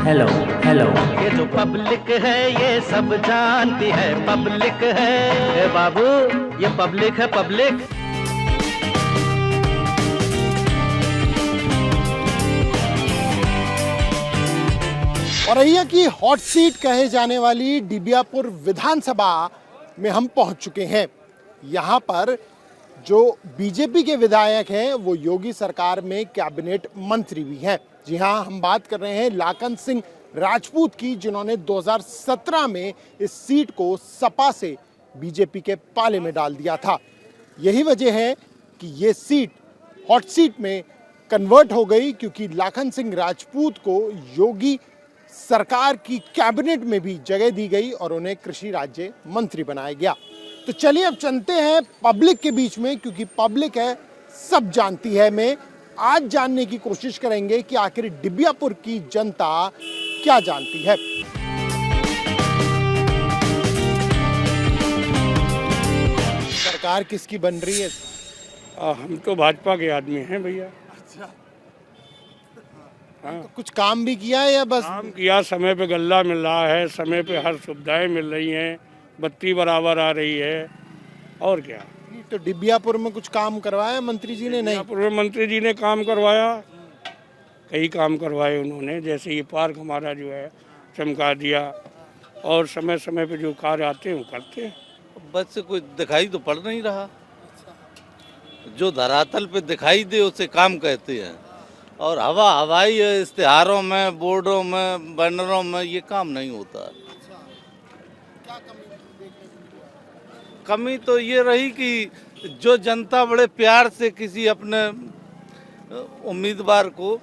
Hello hello. ये जो public है ये सब जानती है, पब्लिक है ए बाबू, ये पब्लिक है पब्लिक। औरैया की हॉट सीट कहे जाने वाली डिबियापुर विधानसभा में हम पहुंच चुके हैं। यहां पर जो बीजेपी के विधायक हैं वो योगी सरकार में कैबिनेट मंत्री भी हैं। जी हां, हम बात कर रहे हैं लाखन सिंह राजपूत की, जिन्होंने 2017 में इस सीट को सपा से बीजेपी के पाले में डाल दिया था। यही वजह है कि ये सीट हॉट सीट में कन्वर्ट हो गई, क्योंकि लाखन सिंह राजपूत को योगी सरकार की कैबिनेट में भी जगह दी गई और उन्हें कृषि राज्य मंत्री बनाया गया। तो चलिए अब चलते हैं पब्लिक के बीच में, क्योंकि पब्लिक है सब जानती है। मैं आज जानने की कोशिश करेंगे कि आखिर डिबियापुर की जनता क्या जानती है। सरकार किसकी बन रही है? हम तो भाजपा के आदमी हैं भैया। तो कुछ काम भी किया है या बस काम किया, समय पे गल्ला मिल रहा है, समय पे हर सुविधाएं मिल रही हैं, बत्ती बराबर आ रही है, और क्या। तो डिबियापुर में कुछ काम करवाया मंत्री जी ने? नहीं। पूर्व मंत्री जी ने काम करवाया, कई काम करवाए उन्होंने, जैसे ये पार्क हमारा जो है चमका दिया, और समय समय पे जो कार्य आते हैं वो करते हैं। बस से कुछ दिखाई तो पड़ नहीं रहा, जो धरातल पे दिखाई दे उसे काम कहते हैं, और हवाई इश्तिहारों में, बोर्डों में, बैनरों में ये काम नहीं होता। कमी तो ये रही कि जो जनता बड़े प्यार से किसी अपने उम्मीदवार को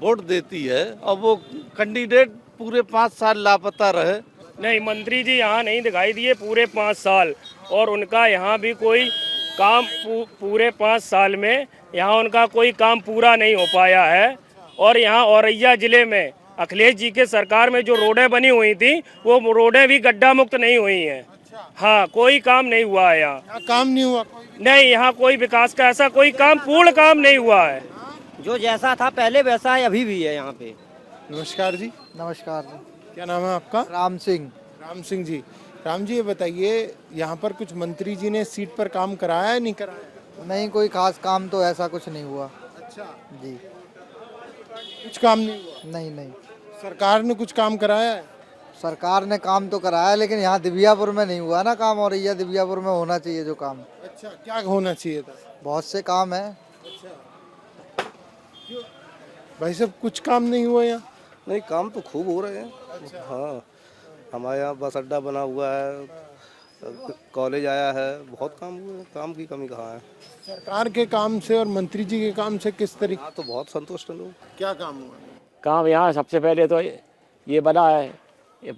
वोट देती है और वो कैंडिडेट पूरे 5 साल लापता रहे। नहीं, मंत्री जी यहाँ नहीं दिखाई दिए पूरे 5 साल, और उनका यहाँ भी कोई काम पूरे 5 साल में यहाँ उनका कोई काम पूरा नहीं हो पाया है। और यहाँ औरैया जिले में अखिलेश जी के सरकार में जो रोडें बनी हुई थी वो रोडें भी गड्ढा मुक्त नहीं हुई हैं। हाँ, कोई काम नहीं हुआ है यहाँ। काम नहीं हुआ? नहीं, यहाँ कोई विकास का ऐसा कोई काम, पूर्ण काम नहीं हुआ है। जो जैसा था पहले वैसा है, अभी भी है यहाँ पे। नमस्कार जी। नमस्कार जी। क्या नाम है आपका? राम सिंह। राम सिंह जी। राम जी, ये बताइए, यहाँ पर कुछ मंत्री जी ने सीट पर काम कराया है, नहीं कराया? नहीं, कोई खास काम तो ऐसा कुछ नहीं हुआ। अच्छा जी। कुछ काम नहीं हुआ? नहीं नहीं, सरकार ने कुछ काम कराया है? सरकार ने काम तो कराया, लेकिन यहाँ दिबियापुर में नहीं हुआ ना काम, और यह दिबियापुर में होना चाहिए जो काम। अच्छा, क्या होना चाहिए था? बहुत से काम है। अच्छा, भाई साहब कुछ काम नहीं हुआ यहाँ? नहीं, काम तो खूब हो रहे हैं। अच्छा। हाँ, हमारे यहाँ बस अड्डा बना हुआ है, कॉलेज आया है, बहुत काम हुए हैं, काम की कमी कहाँ है। सरकार के काम से और मंत्री जी के काम से किस तरीके? हाँ, तो बहुत संतुष्ट हैं लोग। क्या काम हुआ? काम यहाँ सबसे पहले तो ये बना है, ये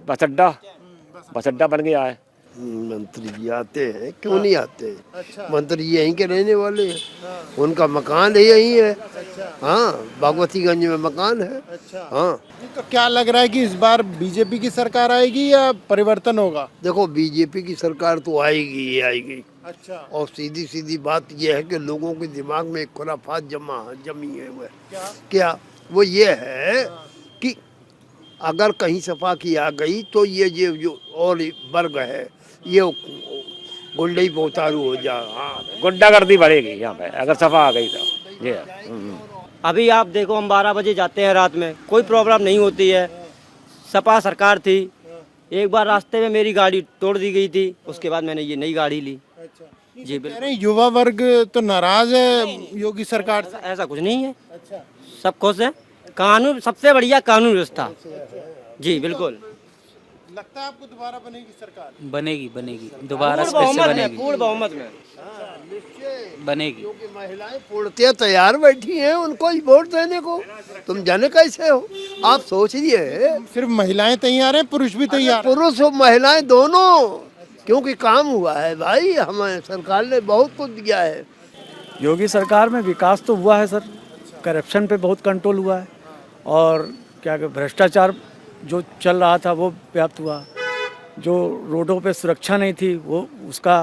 बस अड्डा बन गया है। मंत्री जी आते हैं, क्यों नहीं आते? अच्छा। मंत्री जी यहीं के रहने वाले हैं, उनका मकान है यहीं है। हाँ, भगवतीगंज में मकान है। अच्छा। हाँ, तो क्या लग रहा है कि इस बार बीजेपी की सरकार आएगी या परिवर्तन होगा? देखो, बीजेपी की सरकार तो आएगी ही आएगी। अच्छा। और सीधी सीधी बात यह है कि लोगों के दिमाग में एक खुराफात जमी है। वो क्या वो ये है कि अगर कहीं सपा की आ गई तो ये जो और वर्ग है ये गुंडे ही उतारू हो जा। हाँ, गुंडागर्दी बढ़ेगी यहाँ पे अगर सफा आ गई तो। जी। अभी आप देखो, हम 12 बजे जाते हैं रात में, कोई प्रॉब्लम नहीं होती है। सपा सरकार थी, एक बार रास्ते में मेरी गाड़ी तोड़ दी गई थी, उसके बाद मैंने ये नई गाड़ी ली। जी कह रहे हैं युवा वर्ग तो नाराज है योगी सरकार से। ऐसा कुछ नहीं है, अच्छा। सब खुश है। कानून, सबसे बढ़िया कानून व्यवस्था। जी बिल्कुल। लगता है आपको दोबारा बनेगी सरकार? बनेगी दोबारा फिर से बनेगी, पूर्ण बहुमत में बनेगी। क्योंकि महिलाएं पूर्णतः तैयार बैठी हैं उनको ही वोट देने को। तुम जाने कैसे हो? आप सोच रही सिर्फ महिलाएं तैयार हैं, पुरुष भी तैयार? पुरुष और महिलाएं दोनों, क्योंकि काम हुआ है भाई, हमारे सरकार ने बहुत कुछ दिया है। योगी सरकार में विकास तो हुआ है सर, करप्शन पे बहुत कंट्रोल हुआ है, और क्या भ्रष्टाचार जो चल रहा था वो व्याप्त हुआ। जो रोडों पे सुरक्षा नहीं थी वो उसका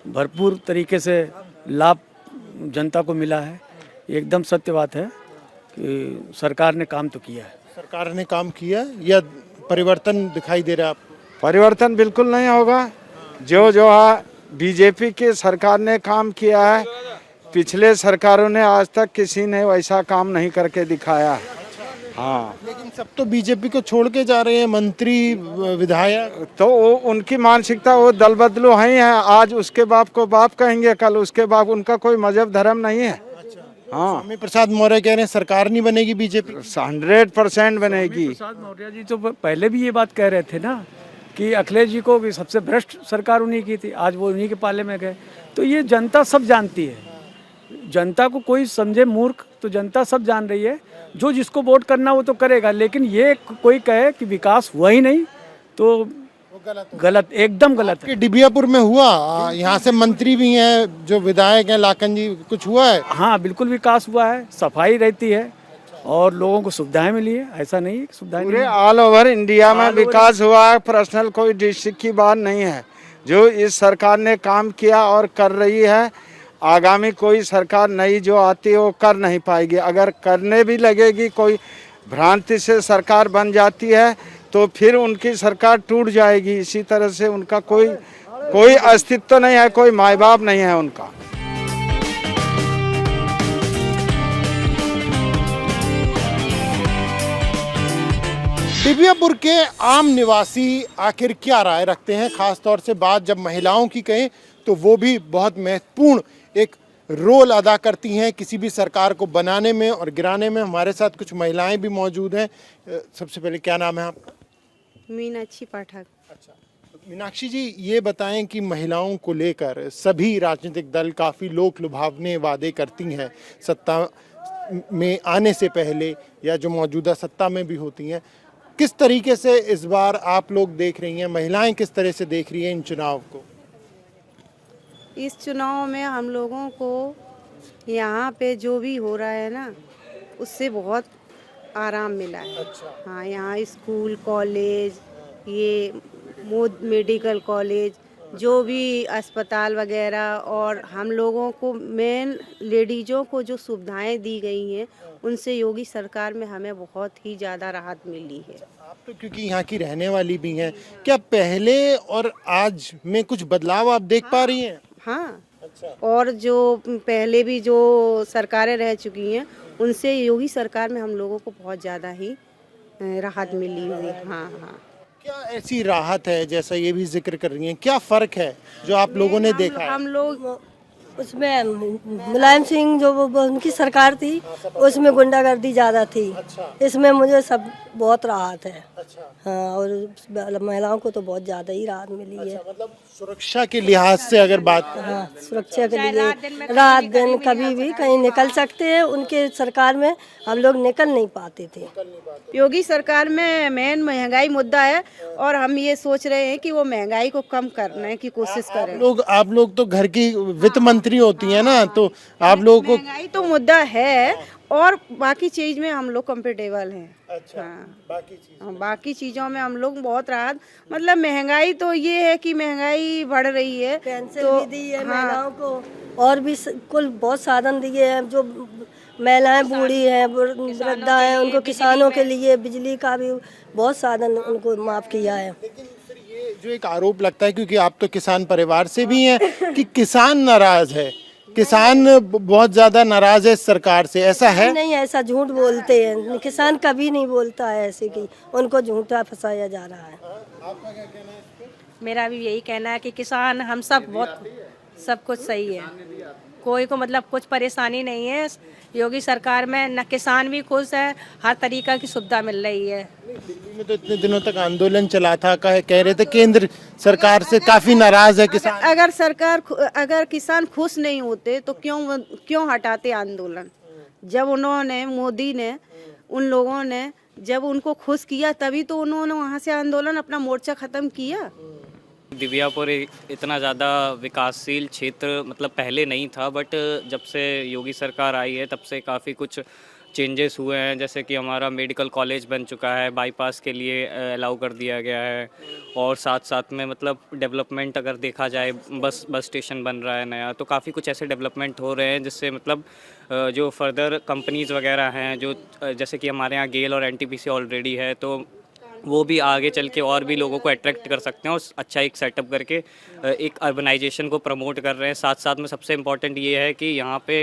भरपूर तरीके से लाभ जनता को मिला है। एकदम सत्य बात है कि सरकार ने काम तो किया है। सरकार ने काम किया या परिवर्तन दिखाई दे रहा है आपको? परिवर्तन बिल्कुल नहीं होगा। जो है बीजेपी की सरकार ने काम किया है, पिछले सरकारों ने आज तक किसी ने वैसा काम नहीं करके दिखाया। हाँ, लेकिन सब तो बीजेपी को छोड़ के जा रहे हैं, मंत्री विधायक। तो वो उनकी मानसिकता, वो दल बदलू है ही है। आज उसके बाप को बाप कहेंगे, कल उसके बाप, उनका कोई मजहब धर्म नहीं है। हाँ, स्वामी प्रसाद मौर्य कह रहे हैं सरकार नहीं बनेगी बीजेपी। 100% बनेगी। प्रसाद मौर्य जी तो पहले भी ये बात कह रहे थे ना कि अखिलेश जी को भी सबसे भ्रष्ट सरकार उन्हीं की थी, आज वो उन्हीं के पाले में गए। तो ये जनता सब जानती है, जनता को कोई समझे मूर्ख तो जनता सब जान रही है। जो जिसको वोट करना वो तो करेगा, लेकिन ये कोई कहे कि विकास हुआ ही नहीं तो गलत, एकदम गलत है। कि डिबियापुर में हुआ, यहाँ से मंत्री भी हैं, जो विधायक हैं लाखन जी, कुछ हुआ है? हाँ, बिल्कुल विकास हुआ है, सफाई रहती है और लोगों को सुविधाएं मिली है। ऐसा नहीं है सुविधाएं पूरे ऑल ओवर इंडिया में विकास हुआ है। पर्सनल कोई डिस्ट्रिक्ट की बात नहीं है। जो इस सरकार ने काम किया और कर रही है, आगामी कोई सरकार नई जो आती है वो कर नहीं पाएगी। अगर करने भी लगेगी, कोई भ्रांति से सरकार बन जाती है तो फिर उनकी सरकार टूट जाएगी। इसी तरह से उनका कोई अस्तित्व नहीं है, कोई माई बाप नहीं है उनका। डिबियापुर के आम निवासी आखिर क्या राय रखते हैं? खास तौर से बात जब महिलाओं की कहें तो वो भी बहुत महत्वपूर्ण एक रोल अदा करती हैं किसी भी सरकार को बनाने में और गिराने में। हमारे साथ कुछ महिलाएं भी मौजूद हैं। सबसे पहले क्या नाम है आपका? मीनाक्षी पाठक। अच्छा, मीनाक्षी जी, ये बताएं कि महिलाओं को लेकर सभी राजनीतिक दल काफ़ी लोक लुभावने वादे करती हैं सत्ता में आने से पहले या जो मौजूदा सत्ता में भी होती हैं। किस तरीके से इस बार आप लोग देख रही हैं, महिलाएं किस तरह से देख रही हैं इन चुनाव को? इस चुनाव में हम लोगों को यहाँ पे जो भी हो रहा है ना, उससे बहुत आराम मिला है। अच्छा। हाँ, यहाँ स्कूल, कॉलेज, ये मेडिकल कॉलेज, जो भी अस्पताल वगैरह, और हम लोगों को मेन लेडीज़ों को जो सुविधाएं दी गई हैं, उनसे योगी सरकार में हमें बहुत ही ज़्यादा राहत मिली है। आप तो क्योंकि यहाँ की रहने वाली भी हैं, क्या पहले और आज में कुछ बदलाव आप देख पा रही हैं? हाँ। अच्छा। और जो पहले भी जो सरकारें रह चुकी हैं, उनसे योगी सरकार में हम लोगों को बहुत ज़्यादा ही राहत मिली हुई। हाँ हाँ। क्या ऐसी राहत है, जैसा ये भी जिक्र कर रही हैं, क्या फ़र्क है जो आप लोगों ने देखा है? हम लोग उसमें मुलायम सिंह जो उनकी सरकार थी, उसमें गुंडागर्दी ज़्यादा थी। अच्छा। इसमें मुझे सब बहुत राहत है। अच्छा। हाँ, और महिलाओं को तो बहुत ज़्यादा ही राहत मिली है। मतलब सुरक्षा के लिहाज से अगर बात करें, हाँ, सुरक्षा के लिए रात दिन कभी भी कहीं निकल सकते हैं। उनके सरकार में हम लोग निकल नहीं पाते थे। योगी सरकार में मेन महंगाई मुद्दा है, और हम ये सोच रहे हैं कि वो महंगाई को कम करने की कोशिश करें। आप लोग तो घर की वित्त मंत्री होती हैं ना, तो आप लोगों को महंगाई तो मुद्दा है, और बाकी चीज में हम लोग कंफर्टेबल हैं। अच्छा। हाँ, बाकी चीजों में हम लोग बहुत राहत, मतलब महंगाई तो ये है कि महंगाई बढ़ रही है, पेंशन तो भी दी है महिलाओं को, और भी कुल बहुत साधन दिए हैं। जो महिलाएं बूढ़ी हैं, वृद्धा हैं, उनको किसानों के लिए बिजली का भी बहुत साधन उनको माफ किया है। लेकिन फिर ये जो एक आरोप लगता है, क्योंकि आप तो किसान परिवार से भी हैं, कि किसान नाराज है, किसान बहुत ज्यादा नाराज है इस सरकार से, ऐसा है? नहीं, ऐसा झूठ बोलते हैं। किसान कभी नहीं बोलता है ऐसे कि उनको झूठा फंसाया जा रहा है। आपका क्या कहना है इस पे? मेरा भी यही कहना है कि किसान हम सब बहुत सब कुछ सही है, कोई को मतलब कुछ परेशानी नहीं है। योगी सरकार में न किसान भी खुश है, हर तरीका की सुविधा मिल रही है। दिल्ली में तो इतने दिनों तक आंदोलन चला था, कह रहे थे केंद्र सरकार से काफी नाराज है किसान। अगर किसान खुश नहीं होते तो क्यों हटाते आंदोलन? जब उन्होंने, मोदी ने, उन लोगों ने जब उनको खुश किया, तभी तो उन्होंने वहाँ से आंदोलन अपना मोर्चा खत्म किया। दिबियापुर इतना ज़्यादा विकासशील क्षेत्र मतलब पहले नहीं था, बट जब से योगी सरकार आई है तब से काफ़ी कुछ चेंजेस हुए हैं, जैसे कि हमारा मेडिकल कॉलेज बन चुका है, बाईपास के लिए अलाउ कर दिया गया है, और साथ साथ में मतलब डेवलपमेंट अगर देखा जाए बस स्टेशन बन रहा है नया, तो काफ़ी कुछ ऐसे डेवलपमेंट हो रहे हैं जिससे मतलब जो फर्दर कंपनीज़ वगैरह हैं, जो जैसे कि हमारे यहाँ गेल और एनटीपीसी ऑलरेडी है, तो वो भी आगे चल के और भी लोगों को अट्रैक्ट कर सकते हैं और अच्छा एक सेटअप करके एक अर्बनाइजेशन को प्रमोट कर रहे हैं। साथ साथ में सबसे इम्पॉर्टेंट ये है कि यहाँ पे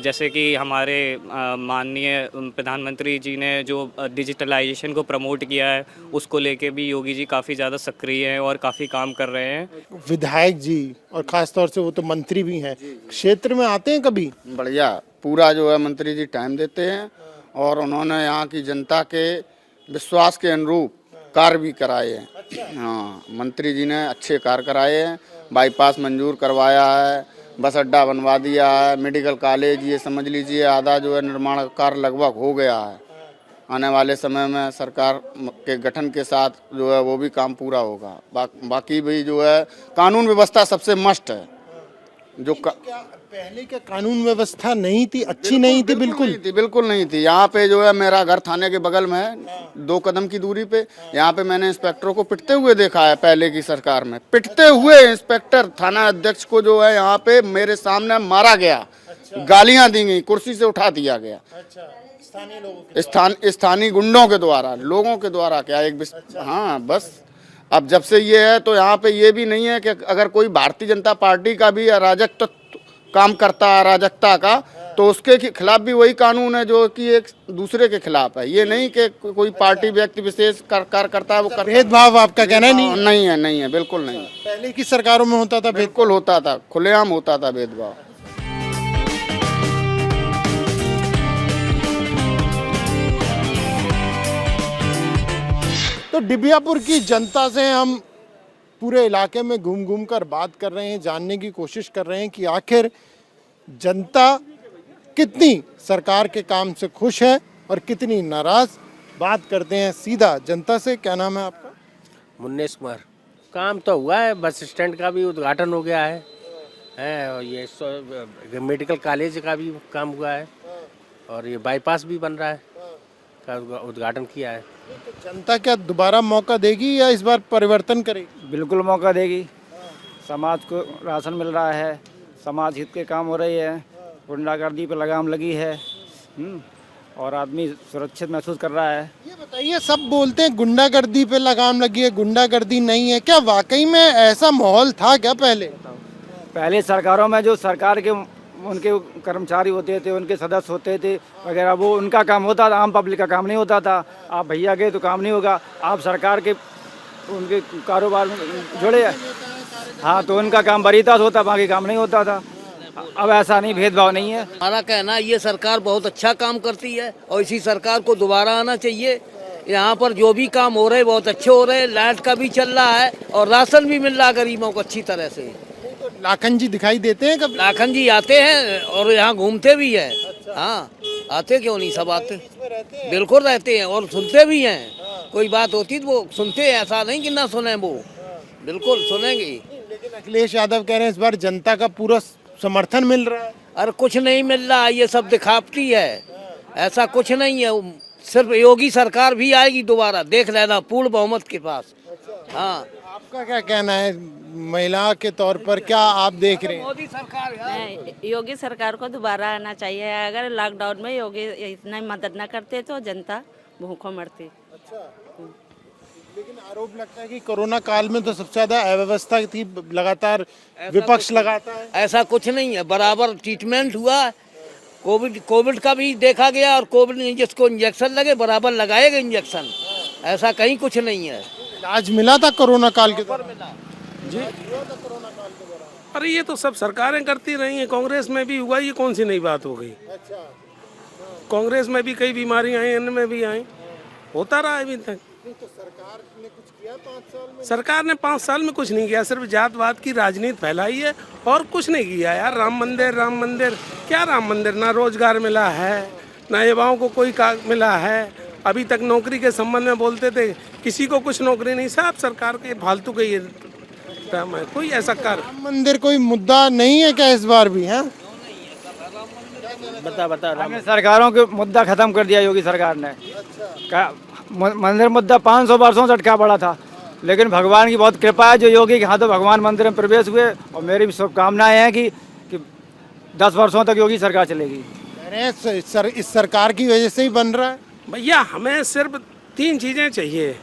जैसे कि हमारे माननीय प्रधानमंत्री जी ने जो डिजिटलाइजेशन को प्रमोट किया है, उसको लेके भी योगी जी काफ़ी ज़्यादा सक्रिय हैं और काफ़ी काम कर रहे हैं। विधायक जी और ख़ास तौर से वो तो मंत्री भी हैं, क्षेत्र में आते हैं कभी? बढ़िया, पूरा जो है मंत्री जी टाइम देते हैं और उन्होंने यहाँ की जनता के विश्वास के अनुरूप कार्य भी कराए हैं। हाँ, मंत्री जी ने अच्छे कार्य कराए हैं, बाईपास मंजूर करवाया है, बस अड्डा बनवा दिया है, मेडिकल कॉलेज ये समझ लीजिए आधा जो है निर्माण कार्य लगभग हो गया है। आने वाले समय में सरकार के गठन के साथ जो है वो भी काम पूरा होगा। बाकी भी जो है कानून व्यवस्था सबसे मस्ट है। जो पहले क्या कानून व्यवस्था नहीं थी, अच्छी नहीं थी? बिल्कुल नहीं थी। यहाँ पे जो है मेरा घर थाने के बगल में है, 2 कदम की दूरी पे। यहाँ पे मैंने इंस्पेक्टरों को पिटते हुए देखा है, पहले की सरकार में पिटते हुए इंस्पेक्टर थाना अध्यक्ष को जो है यहाँ पे मेरे सामने मारा गया, गालियां दी गई, कुर्सी से उठा दिया गया। स्थानीय गुंडों के द्वारा, लोगों के द्वारा क्या एक हाँ बस। अब जब से ये है तो यहाँ पे ये भी नहीं है कि अगर कोई भारतीय जनता पार्टी का भी अराजक काम करता है अराजकता का, तो उसके खिलाफ भी वही कानून है जो कि एक दूसरे के खिलाफ है। ये नहीं कि कोई पार्टी व्यक्ति विशेष कार्य करता है वो भेदभाव आपका कहना नहीं है, बिल्कुल नहीं। पहले की सरकारों में होता था? बिल्कुल होता था, खुलेआम होता था भेदभाव। तो डिबियापुर की जनता से हम पूरे इलाके में घूम घूम कर बात कर रहे हैं, जानने की कोशिश कर रहे हैं कि आखिर जनता कितनी सरकार के काम से खुश है और कितनी नाराज। बात करते हैं सीधा जनता से। क्या नाम है आपका? मुन्नेश कुमार। काम तो हुआ है, बस स्टैंड का भी उद्घाटन हो गया है और ये मेडिकल कॉलेज का भी काम हुआ है और ये बाईपास भी बन रहा है, का उद्घाटन किया है। तो जनता क्या दोबारा मौका देगी या इस बार परिवर्तन करेगी? बिल्कुल मौका देगी। समाज को राशन मिल रहा है, समाज हित के काम हो रहे हैं, गुंडागर्दी पर लगाम लगी है और आदमी सुरक्षित महसूस कर रहा है। ये बताइए, सब बोलते हैं गुंडागर्दी पे लगाम लगी है, गुंडागर्दी नहीं है, क्या वाकई में ऐसा माहौल था क्या पहले सरकारों में जो सरकार के उनके कर्मचारी होते थे, उनके सदस्य होते थे वगैरह, वो उनका काम होता था, आम पब्लिक का काम नहीं होता था। आप भैया गए तो काम नहीं होगा, आप सरकार के उनके कारोबार में जुड़े, हाँ तो उनका काम बरीता होता, बाकी काम नहीं होता था। अब ऐसा नहीं, भेदभाव नहीं है। हमारा कहना ये सरकार बहुत अच्छा काम करती है और इसी सरकार को दोबारा आना चाहिए। यहाँ पर जो भी काम हो रहे बहुत अच्छे हो रहे, लाइट का भी चल रहा है और राशन भी मिल रहा है गरीबों को अच्छी तरह से। लाखन जी दिखाई देते हैं कभी? लाखन जी आते हैं और यहाँ घूमते भी हैं। हाँ, आते क्यों नहीं, सब आते, बिल्कुल रहते हैं और सुनते भी हैं। कोई बात होती तो वो सुनते हैं, ऐसा नहीं कि ना सुने, वो बिल्कुल सुनेंगे। लेकिन अखिलेश यादव कह रहे हैं इस बार जनता का पूरा समर्थन मिल रहा है। अरे कुछ नहीं मिल रहा, ये सब दिखावटी है, ऐसा कुछ नहीं है। सिर्फ योगी सरकार भी आएगी दोबारा, देख लेना, पूर्ण बहुमत के पास। हाँ, आपका क्या कहना है महिला के तौर पर, क्या आप देख रहे हैं? मोदी सरकार योगी सरकार को दोबारा आना चाहिए। अगर लॉकडाउन में योगी इतना मदद न करते तो जनता भूखों मरती। अच्छा, लेकिन आरोप लगता है कि कोरोना काल में तो सबसे ज्यादा अव्यवस्था थी, लगातार विपक्ष लगाता है। ऐसा कुछ नहीं है, बराबर ट्रीटमेंट हुआ। कोविड का भी देखा गया और कोविड जिसको इंजेक्शन लगे बराबर लगाएगा इंजेक्शन, ऐसा कहीं कुछ नहीं है। इलाज मिला था कोरोना काल के दौरान जी? अरे ये तो सब सरकारें करती रही हैं, कांग्रेस में भी हुआ, ये कौन सी नई बात हो गई? अच्छा, कांग्रेस में भी कई बीमारियां आई, इनमें भी आई, होता रहा अभी तक। तो सरकार ने कुछ किया 5 साल में? सरकार ने 5 साल में कुछ नहीं किया, सिर्फ जातवाद की राजनीति फैलाई है और कुछ नहीं किया यार। राम मंदिर क्या, राम मंदिर ना रोजगार मिला है, ना युवाओं को कोई काम मिला है। अभी तक नौकरी के संबंध में बोलते थे, किसी को कुछ नौकरी नहीं। सब सरकार के फालतू के ये काम है, कोई ऐसा कार्य। राम मंदिर कोई मुद्दा नहीं है क्या इस बार भी? है बता हमने सरकारों के मुद्दा खत्म कर दिया योगी सरकार ने। मंदिर मुद्दा 500 वर्षों से अटका पड़ा था, लेकिन भगवान की बहुत कृपा है जो योगी के हाथों भगवान मंदिर में प्रवेश हुए, और मेरी भी शुभकामनाएं हैं कि 10 वर्षों तक योगी सरकार चलेगी। इस सरकार की वजह से ही बन रहा है। भैया हमें सिर्फ 3 चीज़ें चाहिए।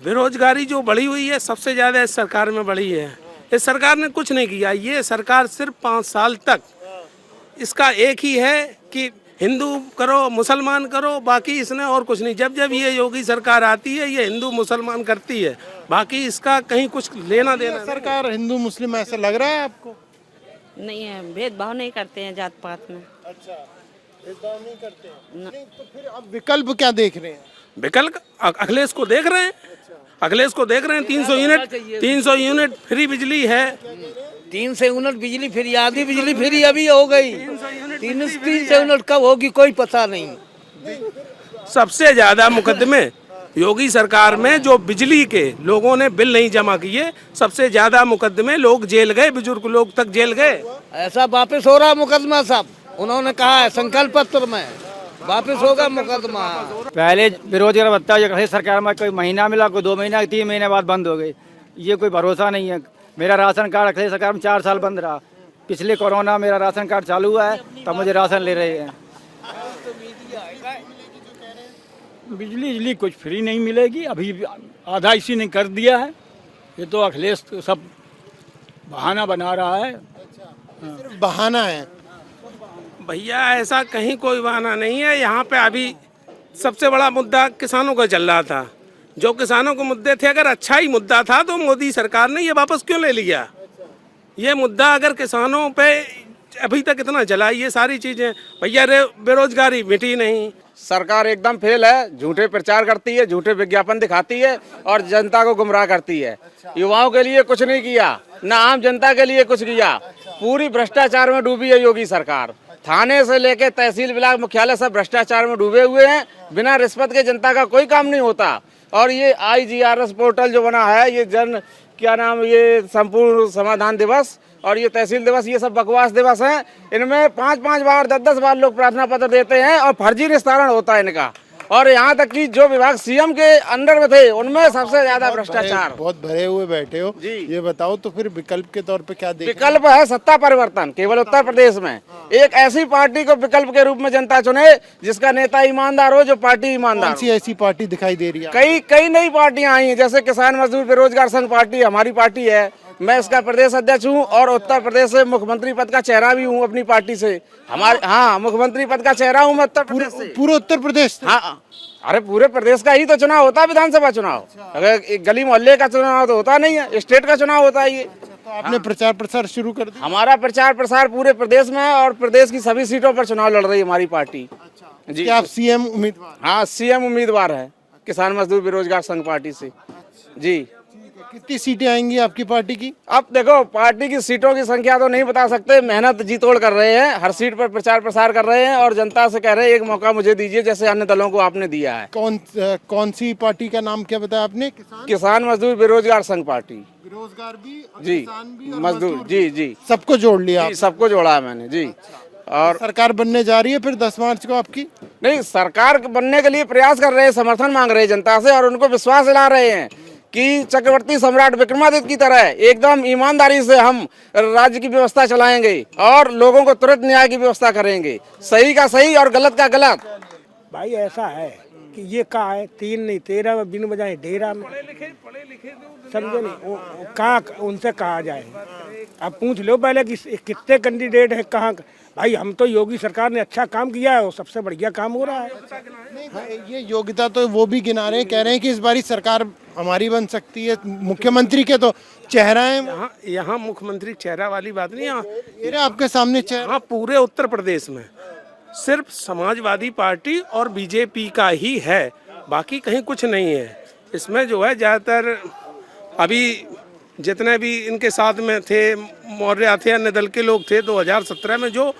बेरोजगारी जो बढ़ी हुई है सबसे ज़्यादा इस सरकार में बढ़ी है। इस सरकार ने कुछ नहीं किया। ये सरकार सिर्फ 5 साल तक इसका एक ही है कि हिंदू करो मुसलमान करो, बाकी इसने और कुछ नहीं। जब जब ये योगी सरकार आती है ये हिंदू मुसलमान करती है, बाकी इसका कहीं कुछ लेना देना। सरकार हिंदू मुस्लिम ऐसा लग रहा है आपको? नहीं है, भेदभाव नहीं करते हैं जात पात में। अच्छा, भेदभाव नहीं करते हैं। नहीं, तो फिर अब विकल्प क्या देख रहे हैं? विकल्प अखिलेश को देख रहे हैं। अखिलेश को देख रहे हैं। 300 यूनिट फ्री बिजली है। 300 यूनिट बिजली फ्री, आधी बिजली फ्री अभी हो गई। 300 यूनिट कब होगी कोई पता नहीं। सबसे ज्यादा मुकदमे योगी सरकार में जो बिजली के लोगों ने बिल नहीं जमा किए, सबसे ज्यादा मुकदमे लोग जेल गए, बुजुर्ग लोग तक जेल गए। ऐसा वापस हो रहा मुकदमा सब, उन्होंने कहा है संकल्प पत्र में वापस होगा मुकदमा। पहले बेरोजगार भत्ता ये सरकार में कोई महीना मिला, कोई 2 महीना 3 महीने बाद बंद हो गई। ये कोई भरोसा नहीं है। मेरा राशन कार्ड अखिलेश सरकार में 4 साल बंद रहा। पिछले कोरोना मेरा राशन कार्ड चालू हुआ है तब मुझे राशन ले रहे हैं। बिजली कुछ फ्री नहीं मिलेगी, अभी आधा इसी ने कर दिया है। ये तो अखिलेश सब बहाना बना रहा है। सिर्फ बहाना है भैया, ऐसा कहीं कोई बहाना नहीं है। यहाँ पे अभी सबसे बड़ा मुद्दा किसानों का चल रहा था। जो किसानों के मुद्दे थे, अगर अच्छा ही मुद्दा था तो मोदी सरकार ने ये वापस क्यों ले लिया? ये मुद्दा अगर किसानों पे अभी तक इतना चला, ये सारी चीजें भैया बेरोजगारी मिटी नहीं। सरकार एकदम फेल है, झूठे प्रचार करती है, झूठे विज्ञापन दिखाती है और जनता को गुमराह करती है। युवाओं के लिए कुछ नहीं किया, ना आम जनता के लिए कुछ किया। पूरी भ्रष्टाचार में डूबी है योगी सरकार। थाने से लेके तहसील ब्लॉक मुख्यालय सब भ्रष्टाचार में डूबे हुए हैं। बिना रिश्वत के जनता का कोई काम नहीं होता। और ये IGRS पोर्टल जो बना है, ये ये संपूर्ण समाधान दिवस और ये तहसील दिवस, ये सब बकवास दिवस हैं। इनमें 5-5 बार 10-10 बार लोग प्रार्थना पत्र देते हैं और फर्जी निस्तारण होता है इनका। और यहाँ तक कि जो विभाग CM के अंडर में थे उनमें सबसे ज्यादा भ्रष्टाचार। बहुत भरे हुए बैठे हो जी। ये बताओ तो फिर विकल्प के तौर पे क्या देख? विकल्प है सत्ता परिवर्तन। केवल उत्तर प्रदेश में एक ऐसी पार्टी को विकल्प के रूप में जनता चुने जिसका नेता ईमानदार हो, जो पार्टी ईमानदार। कौन सी ऐसी पार्टी दिखाई दे रही है? कई नई पार्टियां आई हैं, जैसे किसान मजदूर बेरोजगार संघ पार्टी हमारी पार्टी है। मैं इसका प्रदेश अध्यक्ष हूँ और उत्तर प्रदेश से मुख्यमंत्री पद का चेहरा भी हूँ अपनी पार्टी से। हमारे मुख्यमंत्री पद का चेहरा हूँ मैं उत्तर प्रदेश से। पूरे उत्तर प्रदेश? हाँ, अरे पूरे प्रदेश का ही तो चुनाव होता है, विधानसभा चुनाव। अगर एक गली मोहल्ले का चुनाव तो होता नहीं है, स्टेट का चुनाव होता है ये। तो आपने प्रचार प्रसार शुरू कर दिया? हमारा प्रचार प्रसार पूरे प्रदेश में है और प्रदेश की सभी सीटों पर चुनाव लड़ रही है हमारी पार्टी। जी, क्या आप CM उम्मीदवार? हाँ, CM उम्मीदवार है किसान मजदूर बेरोजगार संघ पार्टी से जी। कितनी सीटें आएंगी आपकी पार्टी की? अब देखो, पार्टी की सीटों की संख्या तो नहीं बता सकते। मेहनत जी तोड़ कर रहे हैं, हर सीट पर प्रचार प्रसार कर रहे हैं और जनता से कह रहे हैं एक मौका मुझे दीजिए, जैसे अन्य दलों को आपने दिया है। कौन सी पार्टी का नाम क्या बताया आपने? किसान मजदूर बेरोजगार संघ पार्टी। बेरोजगार भी जी, मजदूर जी। सबको जोड़ लिया? सबको जोड़ा है मैंने जी। और सरकार बनने जा रही है फिर 10 मार्च को आपकी? नहीं, सरकार बनने के लिए प्रयास कर रहे हैं, समर्थन मांग रहे हैं जनता से और उनको विश्वास दिला रहे हैं कि चक्रवर्ती सम्राट विक्रमादित्य की तरह एकदम ईमानदारी से हम राज्य की व्यवस्था चलाएंगे और लोगों को तुरंत न्याय की व्यवस्था करेंगे। सही का सही और गलत का गलत। भाई ऐसा है कि ये कहा है 3 नहीं 13 में बिन बजाए डेरा में, समझे नहीं? कहाँ उनसे कहा जाए? अब पूछ लो पहले कि कितने कैंडिडेट है, कहाँ। भाई हम तो योगी सरकार ने अच्छा काम किया है, वो सबसे बढ़िया काम हो रहा है। ये योग्यता तो वो भी गिना रहे हैं, कह रहे हैं कि इस बारी सरकार हमारी बन सकती है। मुख्यमंत्री के तो चेहरा है यहाँ मुख्यमंत्री चेहरा वाली बात नहीं है। आपके सामने चेहरा पूरे उत्तर प्रदेश में सिर्फ समाजवादी पार्टी और BJP का ही है, बाकी कहीं कुछ नहीं है। इसमें जो है ज़्यादातर अभी जितने भी इनके साथ में थे, मौर्य थे, अन्य दल के लोग थे, 2017 में जो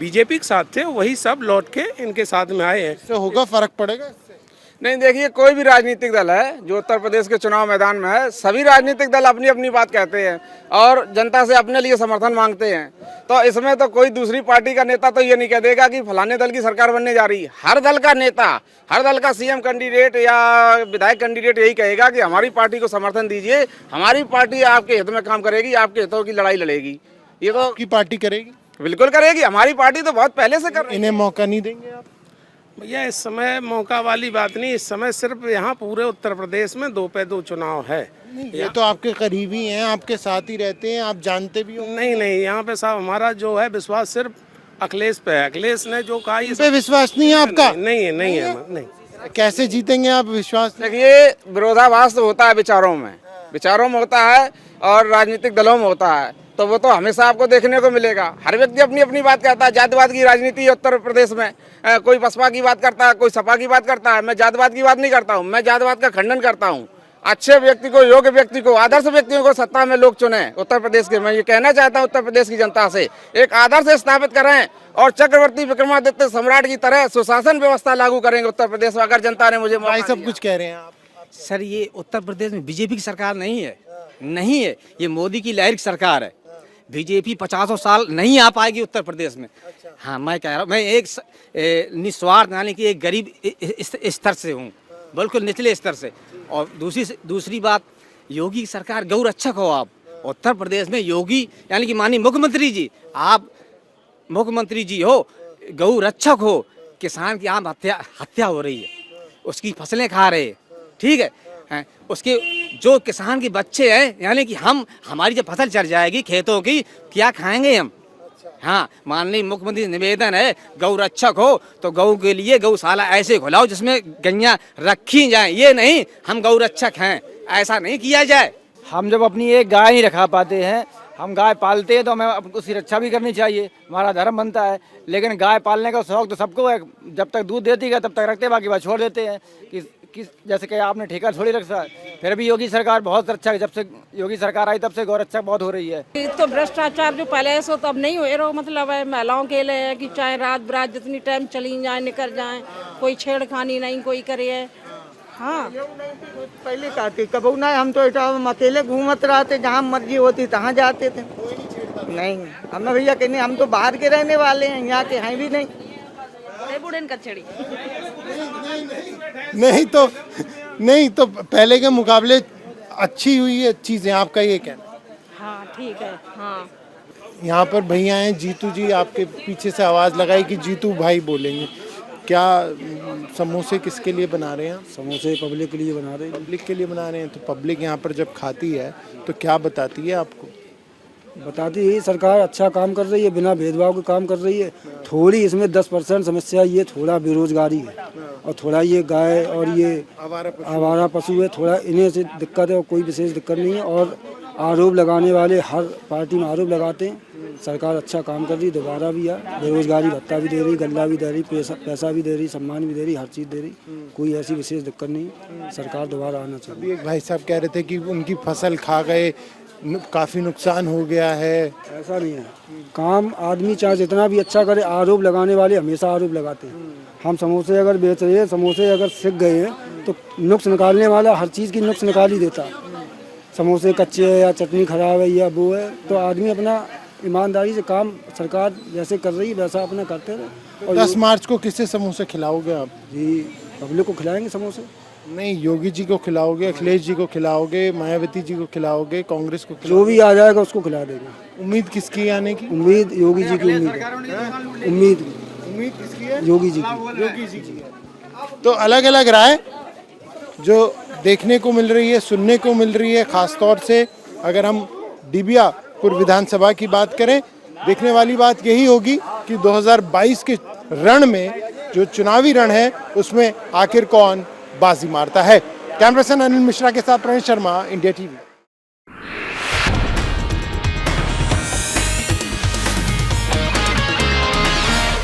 BJP के साथ थे वही सब लौट के इनके साथ में आए हैं। इससे होगा फर्क पड़ेगा? नहीं, देखिए कोई भी राजनीतिक दल है जो उत्तर प्रदेश के चुनाव मैदान में है, सभी राजनीतिक दल अपनी अपनी बात कहते हैं और जनता से अपने लिए समर्थन मांगते हैं। तो इसमें तो कोई दूसरी पार्टी का नेता तो ये नहीं कह देगा कि फलाने दल की सरकार बनने जा रही है। हर दल का नेता, हर दल का सीएम कैंडिडेट या विधायक कैंडिडेट यही कहेगा कि हमारी पार्टी को समर्थन दीजिए, हमारी पार्टी आपके हित में काम करेगी, आपके हितों की लड़ाई लड़ेगी। ये तो की पार्टी करेगी, बिल्कुल करेगी। हमारी पार्टी तो बहुत पहले से कर रही है। इन्हें मौका नहीं देंगे आप? भैया इस समय मौका वाली बात नहीं, इस समय सिर्फ यहाँ पूरे उत्तर प्रदेश में 2 पे 2 चुनाव है। ये तो आपके करीबी हैं, आपके साथ ही रहते हैं, आप जानते भी हो। नहीं, यहाँ पे साहब हमारा जो है विश्वास सिर्फ अखिलेश पे है। अखिलेश ने जो कहा इस पे विश्वास नहीं है आपका? नहीं है। कैसे जीतेंगे आप विश्वास? देखिए, विरोधाभास तो होता है विचारों में होता है और राजनीतिक दलों में होता है, तो वो तो हमेशा आपको देखने को मिलेगा। हर व्यक्ति अपनी अपनी बात कहता है। जातिवाद की राजनीति है उत्तर प्रदेश में, कोई बसपा की बात करता है, कोई सपा की बात करता है। मैं जातिवाद की बात नहीं करता हूँ, मैं जातिवाद का खंडन करता हूँ। अच्छे व्यक्ति को, योग्य व्यक्ति को, आदर्श व्यक्तियों को सत्ता में लोग चुने उत्तर प्रदेश के। मैं ये कहना चाहता हूँ उत्तर प्रदेश की जनता से, एक आदर्श स्थापित करें और चक्रवर्ती विक्रमादित्य सम्राट की तरह सुशासन व्यवस्था लागू करेंगे उत्तर प्रदेश में, अगर जनता ने मुझे मौका सब कुछ कह रहे हैं आप। सर, ये उत्तर प्रदेश में बीजेपी की सरकार नहीं है, ये मोदी की लहर की सरकार है। बीजेपी 50 साल नहीं आ पाएगी उत्तर प्रदेश में। हाँ, मैं कह रहा हूँ, मैं एक निस्वार्थ यानी कि एक गरीब स्तर से हूँ, बिल्कुल निचले स्तर से। और दूसरी बात, योगी की सरकार गौ रक्षक हो आप। उत्तर प्रदेश में योगी यानी कि माननीय मुख्यमंत्री जी, आप मुख्यमंत्री जी हो, गौ रक्षक हो। किसान की आम हत्या हो रही है, उसकी फसलें खा रहे हैं, ठीक है। उसके जो किसान के बच्चे हैं, यानी कि हमारी जब फसल चल जाएगी खेतों की, क्या खाएंगे हम? हाँ, माननीय मुख्यमंत्री निवेदन है, गौ रक्षक हो तो गौ के लिए गौशाला ऐसे खुलाओ जिसमें गैया रखी जाए। ये नहीं हम गौ रक्षक हैं, ऐसा नहीं किया जाए। हम जब अपनी एक गाय नहीं रखा पाते हैं, हम गाय पालते हैं तो हमें उसकी रक्षा भी करनी चाहिए, हमारा धर्म बनता है। लेकिन गाय पालने का शौक तो सबको है, जब तक दूध देती है तब तक रखते हैं, बाकी बात छोड़ देते हैं। कि जैसे कि आपने ठेका थोड़ी रखा है। फिर भी योगी सरकार बहुत अच्छा है, जब से योगी सरकार आई तब से गौ रक्षा बहुत हो रही है। तो भ्रष्टाचार जो पहले से तो अब नहीं हो रहा, मतलब है महिलाओं के लिए है कि चाहे रात बरात जितनी टाइम चली जाए निकल जाए, कोई छेड़खानी नहीं कोई करे है। हाँ, पहले कहते कबू ना, हम तो अकेले घूमत रहते, जहाँ मर्जी होती तहाँ जाते थे। नहीं, हम भैया कहने हम तो बाहर के रहने वाले हैं, यहाँ के हैं भी नहीं। नहीं तो पहले के मुकाबले अच्छी हुई है चीजें, आपका ये कहना? हाँ, ठीक है। हाँ, यहाँ पर भैया हैं जीतू जी, आपके पीछे से आवाज लगाई कि जीतू भाई बोलेंगे। क्या समोसे किसके लिए बना रहे हैं? समोसे पब्लिक के लिए बना रहे हैं। पब्लिक के लिए बना रहे हैं, तो पब्लिक यहाँ पर जब खाती है तो क्या बताती है आपको? बताती है सरकार अच्छा काम कर रही है, बिना भेदभाव के काम कर रही है। थोड़ी इसमें 10% समस्या ये थोड़ा बेरोजगारी है, और थोड़ा ये गाय और ये आवारा पशु है, थोड़ा इन्हें से दिक्कत है, और कोई विशेष दिक्कत नहीं है। और आरोप लगाने वाले हर पार्टी में आरोप लगाते हैं। सरकार अच्छा काम कर रही, दोबारा भी है, बेरोजगारी भत्ता भी दे रही, गल्ला भी दे रही, पैसा भी दे रही, सम्मान भी दे रही, हर चीज़ दे रही, कोई ऐसी विशेष दिक्कत नहीं। सरकार दोबारा आना चाहिए। एक भाई साहब कह रहे थे कि उनकी फसल खा गए, काफ़ी नुकसान हो गया है। ऐसा नहीं है, काम आदमी चाहे जितना भी अच्छा करे, आरोप लगाने वाले हमेशा आरोप लगाते हैं। हम समोसे अगर बेच रहे हैं, समोसे अगर सिक गए हैं तो नुक्स निकालने वाला हर चीज़ की नुक्स निकाल ही देता है। समोसे कच्चे है या चटनी खराब है या वो है, तो आदमी अपना ईमानदारी से काम सरकार जैसे कर रही है वैसा अपना करते रहे। और 10 मार्च को किससे समोसे खिलाओगे आप? जी, पब्लिक को खिलाएंगे समोसे। नहीं, योगी जी को खिलाओगे, अखिलेश जी को खिलाओगे, मायावती जी को खिलाओगे, कांग्रेस को खिलाओगे? जो भी आ जाएगा उसको खिला देंगे। उम्मीद किसकी आने की? उम्मीद योगी जी की उम्मीद है। उम्मीद किसकी है? योगी जी की। योगी जी की। तो अलग अलग राय जो देखने को मिल रही है, सुनने को मिल रही है। खासतौर से अगर हम डिबियापुर विधानसभा की बात करें, देखने वाली बात यही होगी कि 2022 के रण में जो चुनावी रण है उसमें आखिर कौन बाजी मारता है। कैमरा पर्सन अनिल मिश्रा के साथ प्रवीण शर्मा, इंडिया टीवी।